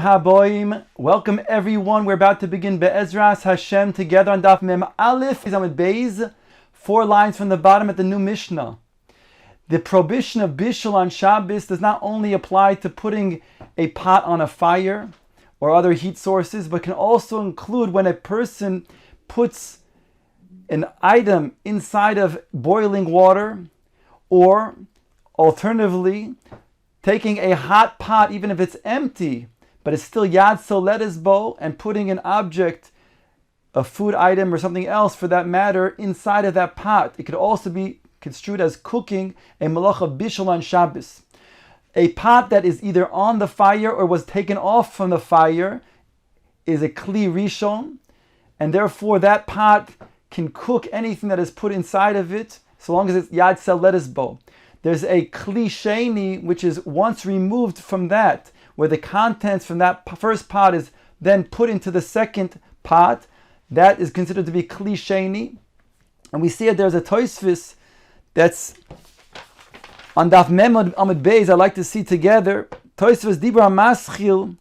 Haboim. Welcome everyone. We're about to begin Be'ezras Hashem together on Daf Mem Aleph. Amud Beis, 4 lines from the bottom at the new Mishnah. The prohibition of bishul on Shabbos does not only apply to putting a pot on a fire or other heat sources, but can also include when a person puts an item inside of boiling water, or alternatively, taking a hot pot, even if it's empty, but it's still yad soledes bo, and putting an object, a food item or something else for that matter, inside of that pot. It could also be construed as cooking a malacha bishul on Shabbos. A pot that is either on the fire or was taken off from the fire is a kli rishon, and therefore that pot can cook anything that is put inside of it, so long as it's yad soledes bo. There's a kli sheni, which is once removed from that, where the contents from that first pot is then put into the second pot. That is considered to be kli sheni. And we see that there's a Tosfos that's on Daf Mem Amud Beis. I'd like to see together. Tosfos Dibra Maschil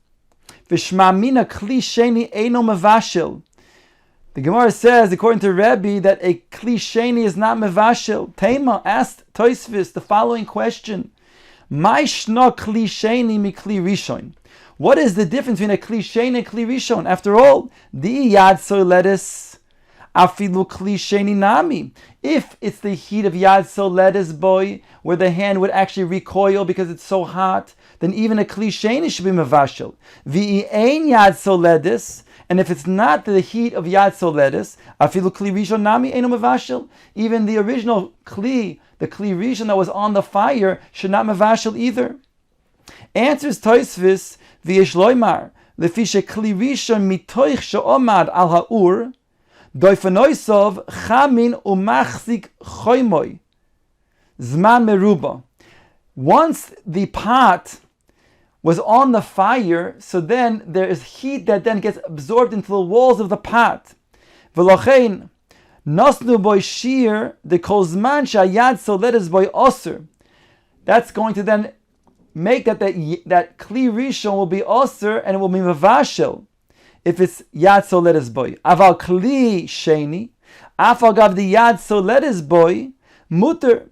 V'shma mina kli sheni eino mevashel. The Gemara says, according to Rebbe, that a kli sheni is not mevashel. Tema asked Tosfos the following question: "My shna kli sheni mi kli rishon." What is the difference between a kli sheni and kli rishon? After all, di yad soledes afilu kli sheni nami. If it's the heat of yad soledes boy, where the hand would actually recoil because it's so hot, then even a kli sheni should be mevashel. Vi ein yad soledes. And if it's not the heat of yad soledes, afilu kli rishon nami eino mevashel. Even the original kli, the kli rishon that was on the fire, should not mevashel either. Answers Tosfos v'yesh loymar lefi shekli rishon mitoich she'omad al ha'ur doifanoisov chamin umachzik choymoy zman meruba. Once the pot was on the fire, so then there is heat that then gets absorbed into the walls of the pot. V'lochein nasnu boy shir the kolzman shayad soledes boy oser. That's going to then make that kli rishon will be oser, and it will be mevashel if it's yad soledes boy. Aval kli sheni afal gav the yad soledes boy muter.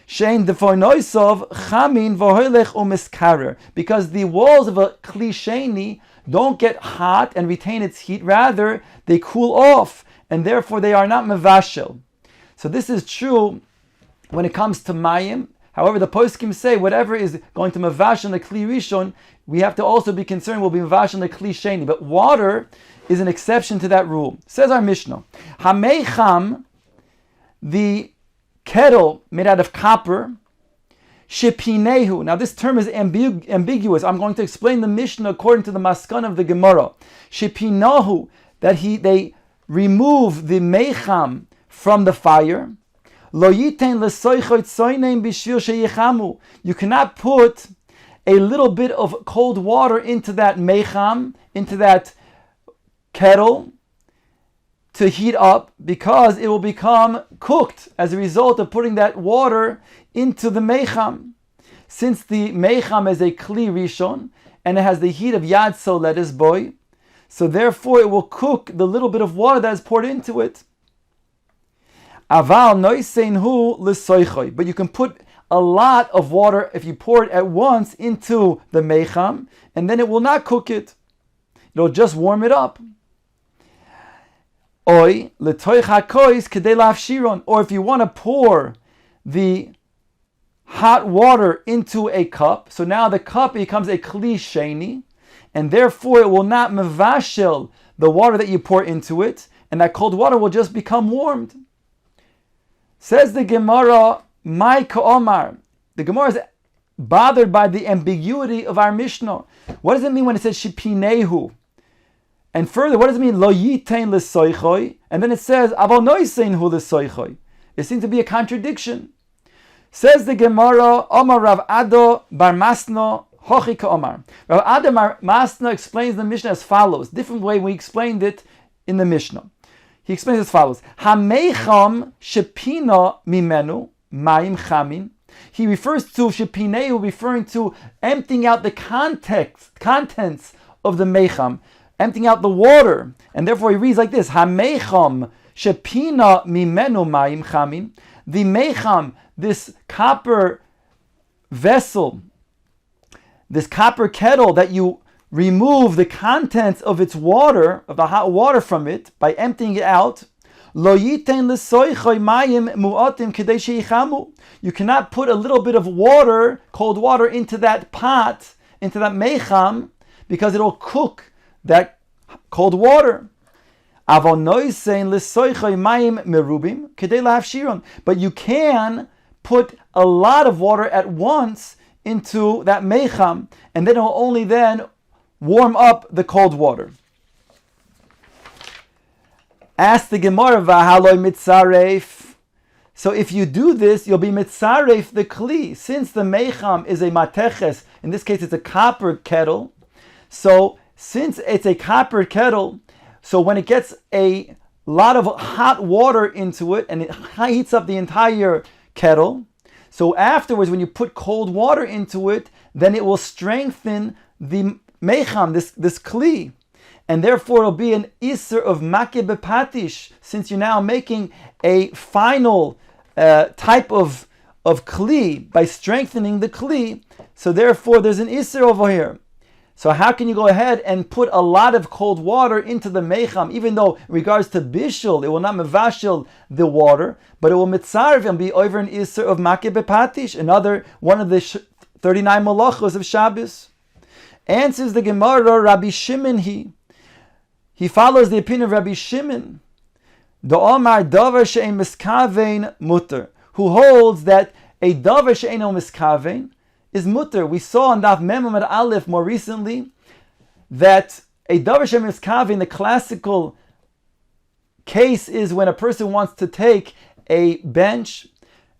Shein defoinoisov chamin v'hoilech umiskarer, because the walls of a kli sheni don't get hot and retain its heat, rather they cool off, and therefore they are not mevashel. So this is true when it comes to mayim. However, the poskim say whatever is going to mevashel the kli rishon, we have to also be concerned will be mevashel the kli sheni. But water is an exception to that rule. Says our Mishnah, Hameicham, the kettle made out of copper, shepinehu. Now this term is ambiguous. I'm going to explain the Mishnah according to the maskan of the Gemara. Shepinahu, that they remove the meicham from the fire. Lo yitein lesoichot soinem bishvil sheyichamu. You cannot put a little bit of cold water into that meicham, into that kettle, to heat up, because it will become cooked as a result of putting that water into the meicham. Since the meicham is a kli rishon and it has the heat of yad soledes boy, so therefore it will cook the little bit of water that is poured into it. Aval noisein hu lesoichoi, but you can put a lot of water if you pour it at once into the meicham, and then it will not cook it. It'll just warm it up. Or if you want to pour the hot water into a cup, so now the cup becomes a kli sheni, and therefore it will not mevashel the water that you pour into it, and that cold water will just become warmed. Says the Gemara, my ka'omar. The Gemara is bothered by the ambiguity of our Mishnah. What does it mean when it says shipinehu? And further, what does it mean, lo yitein lesoichoi? And then it says, aval noisein hu lesoichoi. It seems to be a contradiction. Says the Gemara, Omar Rav Ado bar Masno hochi ka'omar. Rav Ado bar Masno explains the Mishnah as follows. Different way we explained it in the Mishnah. He explains as follows. Hameicham shepina mimenu mayim chamin. He refers to shepineu, referring to emptying out the contents of the mecham, emptying out the water. And therefore he reads like this, HaMecham shepina mimenu mayim chamin. The mecham, this copper vessel, this copper kettle that you remove the contents of its water, of the hot water from it, by emptying it out, lo yiten lesoichoi mayim mu'atim kedei sheichamu. You cannot put a little bit of water, cold water, into that pot, into that mecham, because it'll cook that cold water. But you can put a lot of water at once into that mecham, and then it will only then warm up the cold water. Ask the Gemara, V'haloi mitzaref. So if you do this, you'll be mitzaref the kli. Since the mecham is a mateches, in this case it's a copper kettle, so since it's a copper kettle, so when it gets a lot of hot water into it and it heats up the entire kettle, so afterwards when you put cold water into it, then it will strengthen the mecham, this kli. And therefore it'll be an iser of makeh bepatish, since you're now making a final type of kli by strengthening the kli. So therefore there's an iser over here. So how can you go ahead and put a lot of cold water into the mecham, even though in regards to bishul, it will not mevashil the water, but it will mitzarv and be over an iser of makeh bepatish, another one of the 39 malachos of Shabbos. Answers the Gemara, Rabbi Shimon he follows the opinion of Rabbi Shimon, the Omar davar she'en miskavein mutter, who holds that a davar she'eno miskavein is mutter. We saw on Daf Mem Amud Aleph more recently that a davar she'en miskavein, the classical case is when a person wants to take a bench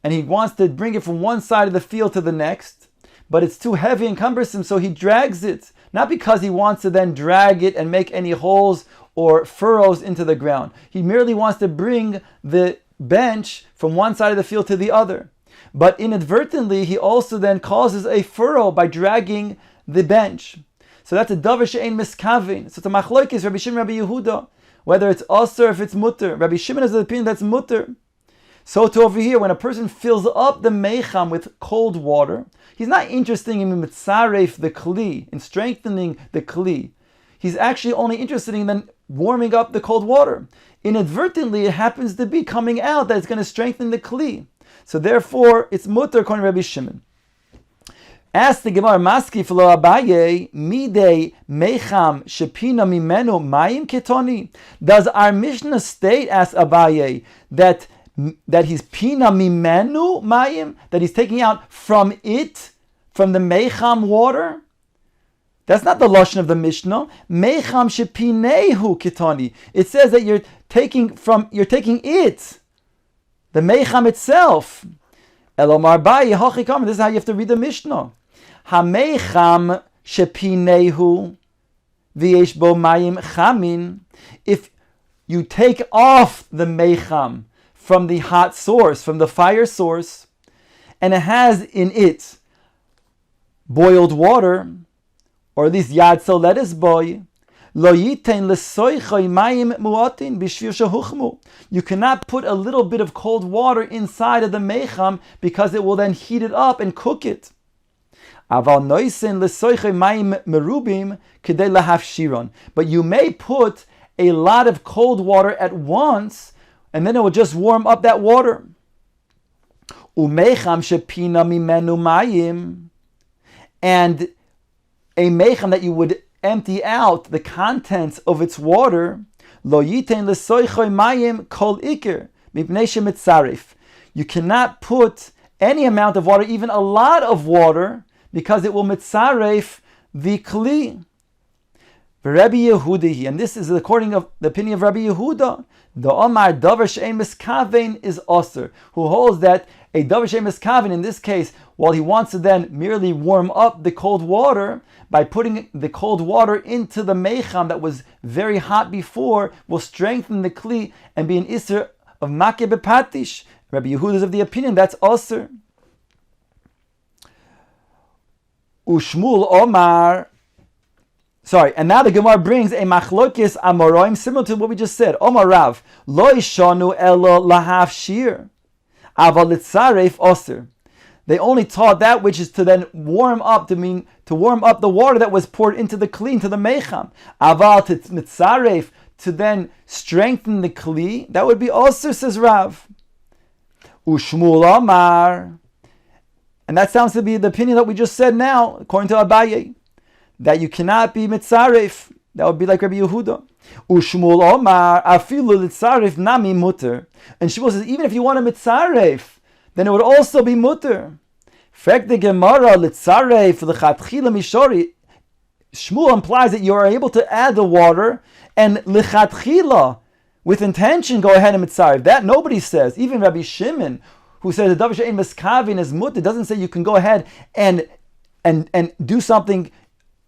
and he wants to bring it from one side of the field to the next, but it's too heavy and cumbersome, so he drags it. Not because he wants to then drag it and make any holes or furrows into the ground. He merely wants to bring the bench from one side of the field to the other. But inadvertently, he also then causes a furrow by dragging the bench. So that's a davar she'ein miskavein. So it's a machlokes, Rabbi Shimon, Rabbi Yehuda, whether it's aser or if it's mutter. Rabbi Shimon has the opinion that's mutter. So to over here, when a person fills up the mecham with cold water, he's not interested in mitzaref the kli, in strengthening the kli. He's actually only interested in then warming up the cold water. Inadvertently, it happens to be coming out that it's going to strengthen the kli. So therefore, it's mutter according to Rabbi Shimon. Ask the Gemara, Maski flo Abaye, midei mecham shepina mimenu mayim ketoni. Does our Mishnah state, ask Abaye, that he's pina mimenu mayim, that he's taking out from it, from the mecham water? That's not the lashon of the Mishnah. Mecham shepinehu kitani. It says that you're taking it, the mecham itself. Elomar bayi hachikam. This is how you have to read the Mishnah. Hamecham shepinehu v'yesh bo mayim chamin. If you take off the mecham from the hot source, from the fire source, and it has in it boiled water, or at least yad soledes boy, lo yiten lesoichoi mayim muatin b'shvir shehuchmu. You cannot put a little bit of cold water inside of the mecham because it will then heat it up and cook it. Aval noisen lesoichoi mayim merubim kedei lahafshiron. But you may put a lot of cold water at once, and then it will just warm up that water. Umecham shepina mimenu mayim. And a mecham that you would empty out the contents of its water, lo yiten lesoichoi mayim kol iker mipnei shemitzarif. You cannot put any amount of water, even a lot of water, because it will mitzaref the kli. Rabbi Yehuda, and this is according to the opinion of Rabbi Yehuda, the Omar davar she'ein miskavein is aser, who holds that a davar she'ein miskavein, in this case, while he wants to then merely warm up the cold water, by putting the cold water into the mecham that was very hot before, will strengthen the kli and be an iser of makeh bepatish. Rabbi Yehuda is of the opinion that's aser. Ushmul Omar, And now the Gemara brings a machlokes amoraim similar to what we just said. Omar Rav, lo ishanu elo lahav shir, aval litzaref oser. They only taught that which is to then warm up, to warm up the water that was poured into the kli, into the mecham. Aval mitzaref, to then strengthen the kli, that would be oser, says Rav. Ushmul Omar, and that sounds to be the opinion that we just said now, according to Abaye, that you cannot be mitzaref. That would be like Rabbi Yehuda. Ushmul Omar, afilu litzaref nami muter. And Shmuel says, even if you want a mitzaref, then it would also be muter. Frek the Gemara litzaref lechatchila mishori. Shmuel implies that you are able to add the water and lechatchila, with intention, go ahead and mitzaref. That nobody says. Even Rabbi Shimon, who says the davar she'ein miskavin is mutter, doesn't say you can go ahead and do something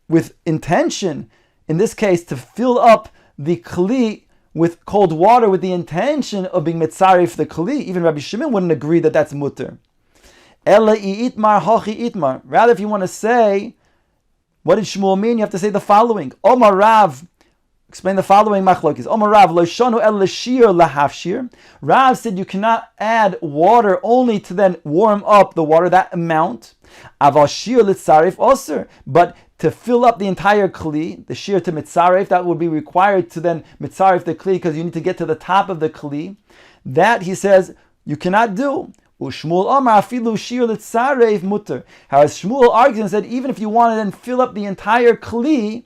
with intention. In this case, to fill up the kli with cold water with the intention of being mitzaref the kli. Even Rabbi Shimon wouldn't agree that that's mutter. Ela itmar hochi itmar. Rather, if you want to say, what did Shmuel mean? You have to say the following. Omar Rav. Explain the following machlokes. Omar Rav, lo shanu el l'shir lahafshir. Rav said you cannot add water only to then warm up the water, that amount. Aval shir litzaref oser. But to fill up the entire kli, the shir to mitzaref, that would be required to then mitzaref the kli, because you need to get to the top of the kli. That, he says, you cannot do. Ushmul Omar afilu shir litzaref mutter. Howeas Shmuel argues and said, even if you want to then fill up the entire kli,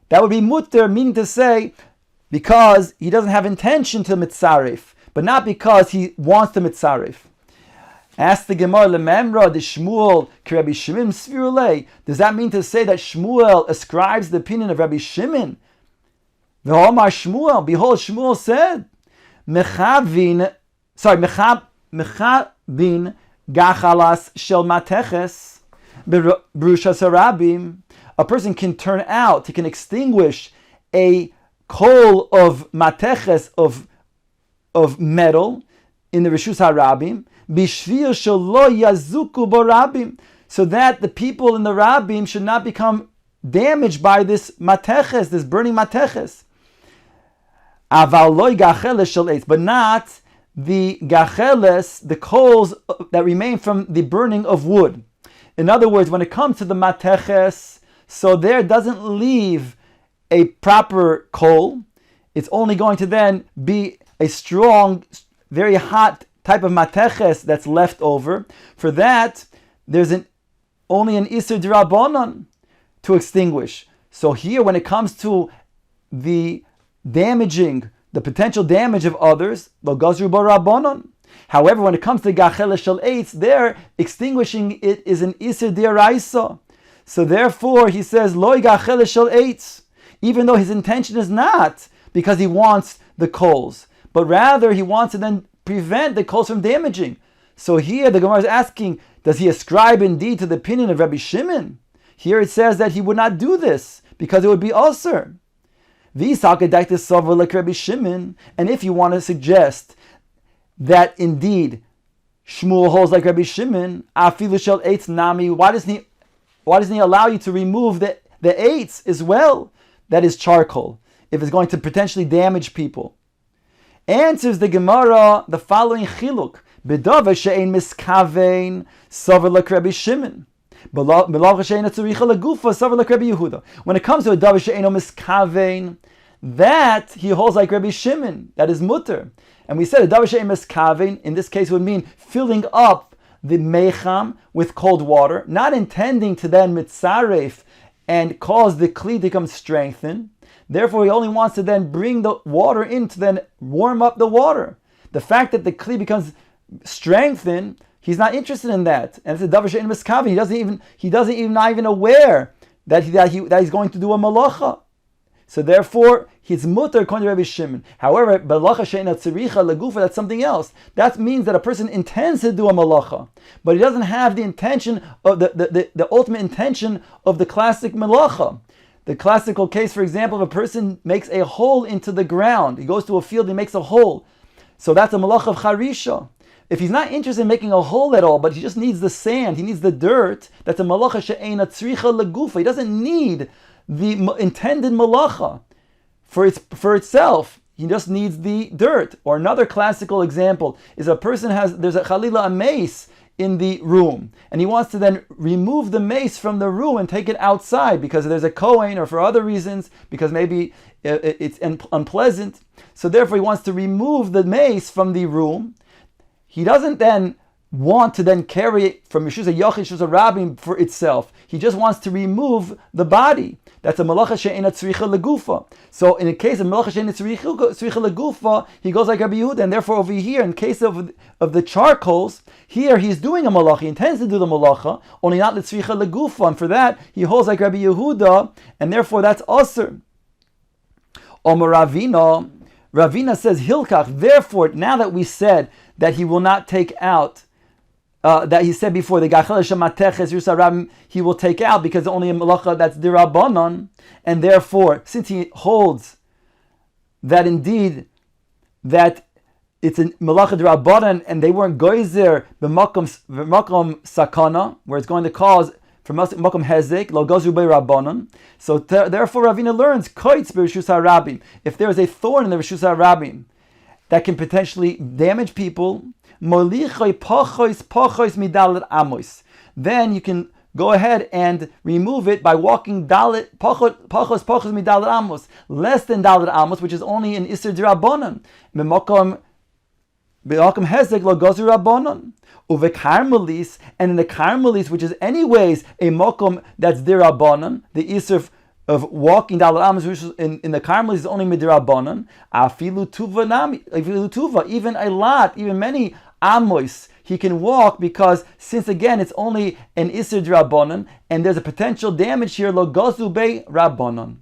that would be mutter, meaning to say, because he doesn't have intention to mitzaref, but not because he wants to mitzaref. Ask the Gemara, lememra de Shmuel Rabbi Shimon svirulei. Does that mean to say that Shmuel ascribes the opinion of Rabbi Shimon? V'omar Shmuel, behold, Shmuel said, mechavin gachalas shel mateches berushas harabim. A person can turn out, he can extinguish a coal of mateches, of metal, in the Rishus HaRabim, bishvil shelo yazuku borabim, so that the people in the Rabim should not become damaged by this mateches, this burning mateches. Aval lo gacheles shel eitz, but not the gacheles, the coals that remain from the burning of wood. In other words, when it comes to the mateches, so there doesn't leave a proper coal. It's only going to then be a strong, very hot type of mateches that's left over. For that, there's only an Isur D'Rabbanan to extinguish. So here, when it comes to the potential damage of others, Lo Gazru B'Rabbanan. However, when it comes to Gacheles Shel Eitz, there, extinguishing it is an Isur D'Oraisa. So therefore, he says, Lo Gacheles Shel Eitz, even though his intention is not because he wants the coals, but rather he wants to then prevent the coals from damaging. So here the Gemara is asking, does he ascribe indeed to the opinion of Rabbi Shimon? Here it says that he would not do this because it would be ulcer. And if you want to suggest that indeed Shmuel holds like Rabbi Shimon, afilu shel eitz nami, why doesn't he allow you to remove the eitz as well? That is charcoal, if it's going to potentially damage people. Answers the Gemara the following chiluk: B'davar she'ein miskavein savar like Rabbi Shimon. When it comes to a davar she'eino miskavein, that he holds like Rabbi Shimon, that is mutter. And we said a davar she'ein miskavein in this case would mean filling up the mecham with cold water, not intending to then mitzaref and cause the kli to become strengthened. Therefore, he only wants to then bring the water in to then warm up the water. The fact that the kli becomes strengthened, he's not interested in that. And it's a davar she'ein miskaven. He doesn't even not even aware that he's going to do a malacha. So therefore, he's mutter according to Rabbi Shimon. However, malacha she'eina tziricha legufa, that's something else. That means that a person intends to do a malacha, but he doesn't have the intention of the ultimate intention of the classic malacha. The classical case, for example, if a person makes a hole into the ground, he goes to a field, he makes a hole. So that's a malacha of charisha. If he's not interested in making a hole at all, but he just needs the sand, he needs the dirt, that's a malacha she'eina tzricha legufa. He doesn't need the intended malacha for itself. He just needs the dirt. Or another classical example is there's a chalila, a mace in the room, and he wants to then remove the mace from the room and take it outside because there's a kohen, or for other reasons, because maybe it's unpleasant. So therefore he wants to remove the mace from the room. He doesn't then want to then carry it from Yeshua Yochid, Yeshua Rabbim for itself. He just wants to remove the body. That's a malacha she'ena tzricha legufa. So in a case of malacha she'ena tzricha legufa, he goes like Rabbi Yehuda, and therefore over here, in case of the charcoals, here he's doing a malacha, he intends to do the malacha, only not the tzricha legufa, and for that he holds like Rabbi Yehuda, and therefore that's aser. Omer Ravina says hilkach. Therefore, now that we said that he will not take out, that he said before, the gachel shamateches yusarabim, he will take out because only a malacha that's dirabanan, and therefore, since he holds that indeed that it's a malacha dirabanan and they weren't goizer b'makom sakana, where it's going to cause from makom hezek lo gozu be'rabanan. So therefore, Ravina learns koitz b'rishus harabim. If there is a thorn in the rishus harabim that can potentially damage people, then you can go ahead and remove it by walking less than dalet amos, which is only an iser d'rabanan. And in the karmelis, which is anyways a mokom that's d'rabanan, the iser of walking dalet amos in the karmelis is only midrabanan. Afilu tuva, even many amos he can walk, because since again it's only an iser d'rabanan and there's a potential damage here, lo gozu be rabbanan.